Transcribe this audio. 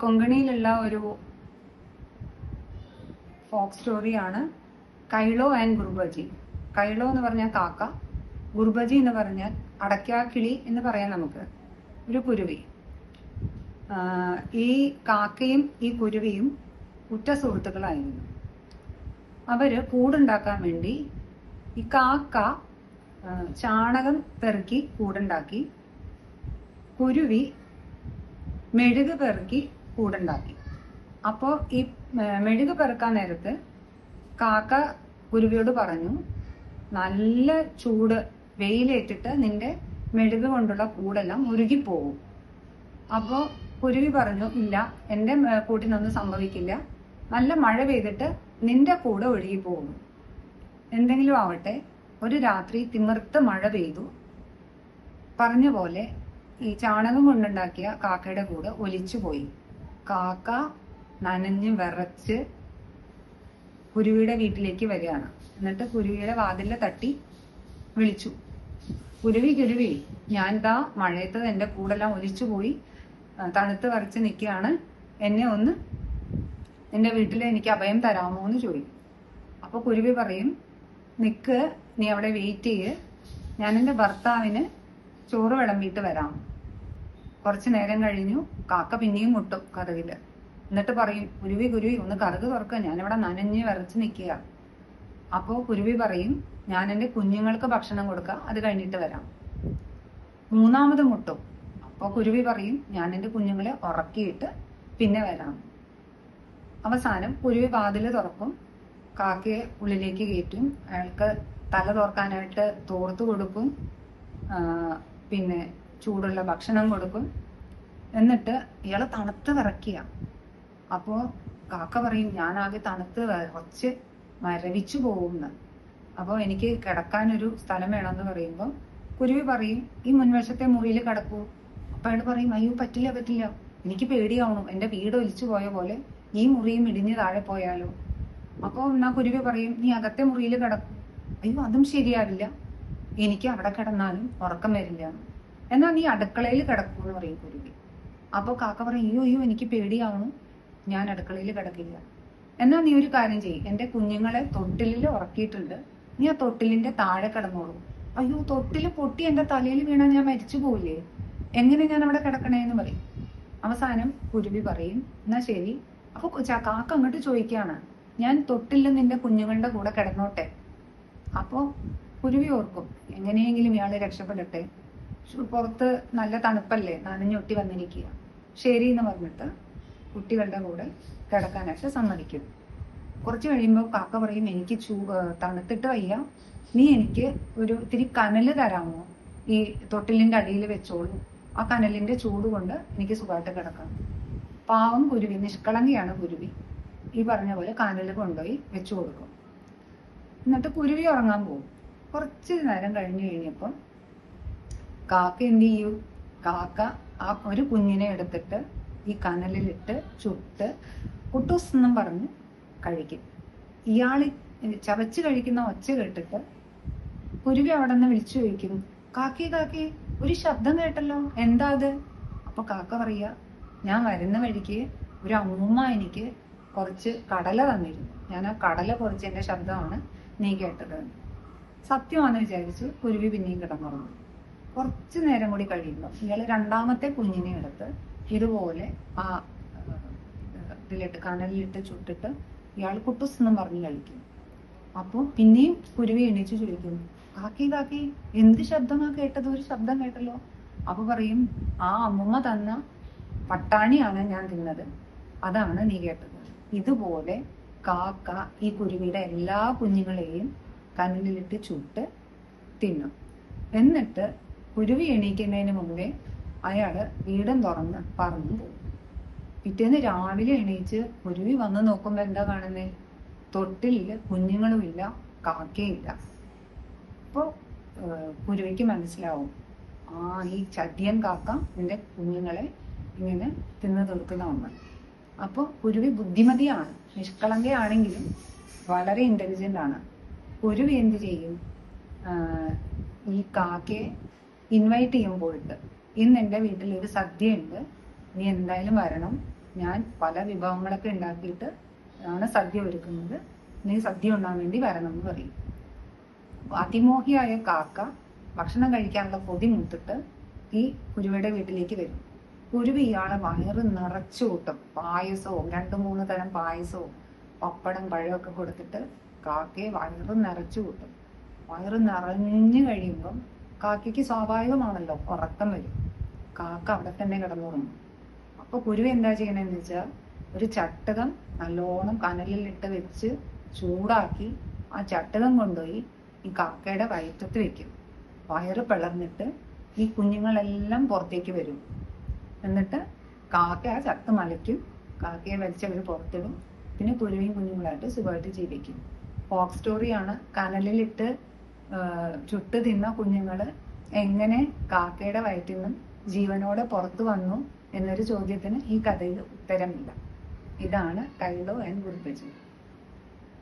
കൊങ്കണിയിലുള്ള ഒരു ഫോക്ക് സ്റ്റോറിയാണ് കൈളോ ആൻഡ് ഗുർബജി. കൈളോ എന്ന് പറഞ്ഞാൽ കാക്ക, ഗുർബജി എന്ന് പറഞ്ഞാൽ അടയ്ക്കാക്കിളി എന്ന് പറയാം നമുക്ക്, ഒരു കുരുവി. ഈ കാക്കയും ഈ കുരുവിയും ഉറ്റ സുഹൃത്തുക്കളായിരുന്നു. അവര് കൂടുണ്ടാക്കാൻ വേണ്ടി ഈ കാക്ക ചാണകം പെറുക്കി കൂടുണ്ടാക്കി, കുരുവി മെഴുക് പെറുക്കി കൂടുണ്ടാക്കി. അപ്പോൾ ഈ മെഴുക് പെറുക്കാൻ നേരത്ത് കാക്ക കുരുവിയോട് പറഞ്ഞു, നല്ല ചൂട് വെയിലേറ്റിട്ട് നിന്റെ മെഴുക് കൊണ്ടുള്ള കൂടെല്ലാം ഉരുകിപ്പോവും. അപ്പോൾ കുരുവി പറഞ്ഞു, ഇല്ല, എൻ്റെ കൂട്ടിനൊന്നും സംഭവിക്കില്ല, നല്ല മഴ പെയ്തിട്ട് നിന്റെ കൂടെ ഒഴുകിപ്പോകും. എന്തെങ്കിലും ആവട്ടെ, ഒരു രാത്രി തിമിർത്ത് മഴ പെയ്തു. പറഞ്ഞ പോലെ ഈ ചാണകം കൊണ്ടുണ്ടാക്കിയ കാക്കയുടെ കൂടെ ഒലിച്ചു പോയി. കാക്ക നനഞ്ഞ് വിറച്ച് കുരുവിയുടെ വീട്ടിലേക്ക് വരികയാണ്. എന്നിട്ട് കുരുവിയുടെ വാതിലിൽ തട്ടി വിളിച്ചു, കുരുവി കുരുവി, ഞാൻ ദാ മഴയത്ത് എൻ്റെ കൂടെല്ലാം ഒലിച്ചു പോയി, തണുത്ത് വരച്ച് നിൽക്കുകയാണ്, എന്നെ ഒന്ന് എൻ്റെ വീട്ടിൽ എനിക്ക് അഭയം തരാമോ എന്ന് ചോദിക്കും. അപ്പോൾ കുരുവി പറയും, നിക്ക്, നീ അവിടെ വെയിറ്റ് ചെയ്യ്, ഞാൻ എൻ്റെ ഭർത്താവിന് ചോറ് വിളമ്പിയിട്ട് വരാം. കുറച്ച് നേരം കഴിഞ്ഞു കാക്ക പിന്നെയും മുട്ടും കതകില്. എന്നിട്ട് പറയും, കുരുവി കുരുവി ഒന്ന് കതക് തുറക്കുക, ഞാനിവിടെ നനഞ്ഞ് വിറച്ച് നിൽക്കുക. അപ്പോൾ കുരുവി പറയും, ഞാൻ എൻ്റെ കുഞ്ഞുങ്ങൾക്ക് ഭക്ഷണം കൊടുക്കുക, അത് കഴിഞ്ഞിട്ട് വരാം. മൂന്നാമത് മുട്ടും. അപ്പോൾ കുരുവി പറയും, ഞാൻ എൻ്റെ കുഞ്ഞുങ്ങളെ ഉറക്കിയിട്ട് പിന്നെ വരാം. അവസാനം കുരുവി വാതില് തുറക്കും, കാക്കയെ ഉള്ളിലേക്ക് കയറ്റും, അയാൾക്ക് തല തുറക്കാനായിട്ട് തോർത്ത് കൊടുക്കും, പിന്നെ ചൂടുള്ള ഭക്ഷണം കൊടുക്കും. എന്നിട്ട് ഇയാൾ തണുത്ത് വിറയ്ക്കുക. അപ്പോൾ കാക്ക പറയും, ഞാനാകെ തണുത്ത് വിറച്ച് മരവിച്ചു പോകുമെന്ന്. അപ്പോൾ എനിക്ക് കിടക്കാനൊരു സ്ഥലം വേണമെന്ന് പറയുമ്പോൾ കുരുവി പറയും, ഈ മുൻവശത്തെ മുറിയിൽ കിടക്കൂ. അപ്പോൾ അയാൾ പറയും, അയ്യോ പറ്റില്ല പറ്റില്ല, എനിക്ക് പേടിയാവണം, എൻ്റെ വീട് ഒലിച്ചു പോയ പോലെ ഈ മുറിയും ഇടിഞ്ഞ് താഴെ പോയാലോ. അപ്പോൾ എന്നാ കുരുവി പറയും, നീ അകത്തെ മുറിയിൽ കിടക്കും. അയ്യോ അതും ശരിയാവില്ല, എനിക്ക് അവിടെ കിടന്നാലും ഉറക്കം വരില്ല, എന്നാ നീ അടുക്കളയിൽ കിടക്കൂ എന്ന് പറയും കുരുവി. അപ്പോൾ കാക്ക പറയും, അയ്യോ അയ്യോ എനിക്ക് പേടിയാവണം, ഞാൻ അടുക്കളയിൽ കിടക്കില്ല. എന്നാ നീ ഒരു കാര്യം ചെയ്യും, എൻ്റെ കുഞ്ഞുങ്ങളെ തൊട്ടിലിൽ ഉറക്കിയിട്ടുണ്ട്, നീ ആ തൊട്ടിലിന്റെ താഴെ കിടന്നോളൂ. അയ്യോ തൊട്ടിൽ പൊട്ടി എൻ്റെ തലയിൽ വീണാൽ ഞാൻ മരിച്ചു പോവില്ലേ, എങ്ങനെ ഞാൻ അവിടെ കിടക്കണേന്ന് പറയും. അവസാനം കുരുവി പറയും, എന്നാ ശരി. അപ്പോൾ കാക്ക അങ്ങോട്ട് ചോദിക്കുകയാണ്, ഞാൻ തൊട്ടിൽ നിന്റെ കുഞ്ഞുങ്ങളുടെ കൂടെ കിടന്നോട്ടെ. അപ്പോൾ കുരുവി ഓർക്കും, എങ്ങനെയെങ്കിലും ഇയാളെ രക്ഷപ്പെടട്ടെ, പുറത്ത് നല്ല തണുപ്പല്ലേ, നനഞ്ഞൊട്ടി വന്നിരിക്കുക. ശരി എന്ന് പറഞ്ഞിട്ട് കുട്ടികളുടെ കൂടെ കിടക്കാനായിട്ട് സമ്മതിക്കും. കുറച്ച് കഴിയുമ്പോൾ കാക്ക പറയും, എനിക്ക് തണുത്തിട്ട് വയ്യ, നീ എനിക്ക് ഒരു ഇത്തിരി കനല് തരാമോ, ഈ തൊട്ടിലിന്റെ അടിയിൽ വെച്ചോളൂ, ആ കനലിന്റെ ചൂട് കൊണ്ട് എനിക്ക് സുഖമായിട്ട് കിടക്കാം. പാവം കുരുവി, നിഷ്കളങ്കയാണ് കുരുവി, ഈ പറഞ്ഞ പോലെ കനല് കൊണ്ടുപോയി വെച്ചു കൊടുക്കും. എന്നിട്ട് കുരുവി ഉറങ്ങാൻ പോകും. കുറച്ച് നേരം കഴിഞ്ഞു കഴിഞ്ഞപ്പോൾ കാക്ക എന്ത് ചെയ്യും, കാക്ക ആ ഒരു കുഞ്ഞിനെ എടുത്തിട്ട് ഈ കനലിലിട്ട് ചുട്ട് കുട്ടൂസ് എന്നും പറഞ്ഞ് കഴിക്കും. ഇയാള് ചവച്ച് കഴിക്കുന്ന ഒച്ച കേട്ടിട്ട് കുരുവി അവിടെ നിന്ന് വിളിച്ചു ചോദിക്കും, കാക്കി കാക്കി, ഒരു ശബ്ദം കേട്ടല്ലോ, എന്താ അത്? അപ്പൊ കാക്ക പറയാ, ഞാൻ വരുന്ന വഴിക്ക് ഒരു അമ്മൂമ്മ എനിക്ക് കുറച്ച് കടല തന്നിരുന്നു, ഞാൻ ആ കടല പൊറിച്ചതിന്റെ ശബ്ദമാണ് നീ കേട്ടത്. സത്യമാണെന്ന് വിചാരിച്ച് കുരുവി പിന്നെയും കിടന്നുറങ്ങും. കുറച്ചു നേരം കൂടി കഴിയുമ്പോൾ ഇയാൾ രണ്ടാമത്തെ കുഞ്ഞിനെ എടുത്ത് ഇതുപോലെ ആ ഇതിലിട്ട് കനലിലിട്ട് ചുട്ടിട്ട് ഇയാൾ കുട്ടൂസ് എന്നും പറഞ്ഞ് കഴിക്കും. അപ്പോൾ പിന്നെയും കുരുവി എണീച്ച് ചോദിക്കും, കാക്കി കാക്കി, എന്ത് ശബ്ദമാ കേട്ടത്, ഒരു ശബ്ദം കേട്ടല്ലോ. അപ്പൊ പറയും, ആ അമ്മൂമ്മ തന്ന പട്ടാണിയാണ് ഞാൻ തിന്നത്, അതാണ് നീ കേട്ടത്. ഇതുപോലെ കാക്ക ഈ കുരുവിയുടെ എല്ലാ കുഞ്ഞുങ്ങളെയും കനലിലിട്ട് ചുട്ട് തിന്നും. എന്നിട്ട് കുരുവി എണീക്കുന്നതിന് മുമ്പേ അയാള് വീടും തുറന്ന് പറന്നു പോകും. പിറ്റേന്ന് രാവിലെ എണീച്ച് കുരുവി വന്ന് നോക്കുമ്പോ എന്താ കാണുന്നേ, തൊട്ടിലില് കുഞ്ഞുങ്ങളുമില്ല, കാക്കയില്ല. അപ്പോൾ കുരുവിക്ക് മനസ്സിലാവും, ആ ഈ ചതിയൻ കാക്ക നിന്റെ കുഞ്ഞുങ്ങളെ ഇങ്ങനെ തിന്നു തീർക്കുന്നതാണ്. അപ്പോൾ കുരുവി ബുദ്ധിമതിയാണ്, നിഷ്കളങ്കയാണെങ്കിലും വളരെ ഇന്റലിജന്റ് ആണ്. കുരുവി എന്ത് ചെയ്യും, ഈ കാക്കയെ ഇൻവൈറ്റ് ചെയ്യുമ്പോയിട്ട്, ഇന്ന് എൻ്റെ വീട്ടിൽ ഒരു സദ്യ ഉണ്ട്, നീ എന്തായാലും വരണം, ഞാൻ പല വിഭവങ്ങളൊക്കെ ഉണ്ടാക്കിയിട്ട് ആണ് സദ്യ ഒരുക്കുന്നത്, നീ സദ്യ ഉണ്ണാൻ വേണ്ടി വരണം എന്ന് പറയും. അതിമോഹിയായ കാക്ക ഭക്ഷണം കഴിക്കാനുള്ള കൊതി മൂത്തിട്ട് ഈ കുരുവിയുടെ വീട്ടിലേക്ക് വരും. കുരുവി ഇയാളെ വയറ് നിറച്ചു കൂട്ടും. പായസവും 2-3 തരം പായസവും പപ്പടം പഴമൊക്കെ കൊടുത്തിട്ട് കാക്കയെ വയറ് നിറച്ചു കൂട്ടും. വയറ് നിറഞ്ഞു കഴിയുമ്പം കാക്കയ്ക്ക് സ്വാഭാവികമാണല്ലോ ഉറക്കം വരും. കാക്ക അവിടെ തന്നെ കിടന്നുറങ്ങും. അപ്പൊ കുരുവി എന്താ ചെയ്യണമെന്ന് വെച്ചാൽ ഒരു ചട്ടകം നല്ലോണം കനലിലിട്ട് വെച്ച് ചൂടാക്കി ആ ചട്ടകം കൊണ്ടുപോയി ഈ കാക്കയുടെ വയറ്റത്ത് വെക്കും. വയറ് പിളർന്നിട്ട് ഈ കുഞ്ഞുങ്ങളെല്ലാം പുറത്തേക്ക് വരും. എന്നിട്ട് കാക്ക ആ ചത്ത് മലയ്ക്കും. കാക്കയെ വലിച്ചവർ പുറത്തിടും. പിന്നെ കുരുവിയും കുഞ്ഞുങ്ങളായിട്ട് സുഖമായിട്ട് ജീവിക്കും. ഫോക്സ് സ്റ്റോറിയാണ്. കനലിലിട്ട് ചുട്ട് തിന്ന കുഞ്ഞുങ്ങള് എങ്ങനെ കാക്കയുടെ വയറ്റിൽ നിന്നും ജീവനോടെ പുറത്തു വന്നു എന്നൊരു ചോദ്യത്തിന് ഈ കഥയിൽ ഉത്തരമില്ല. ഇതാണ് കൈലോ ആൻഡ് ഗുർബച്ചൻ.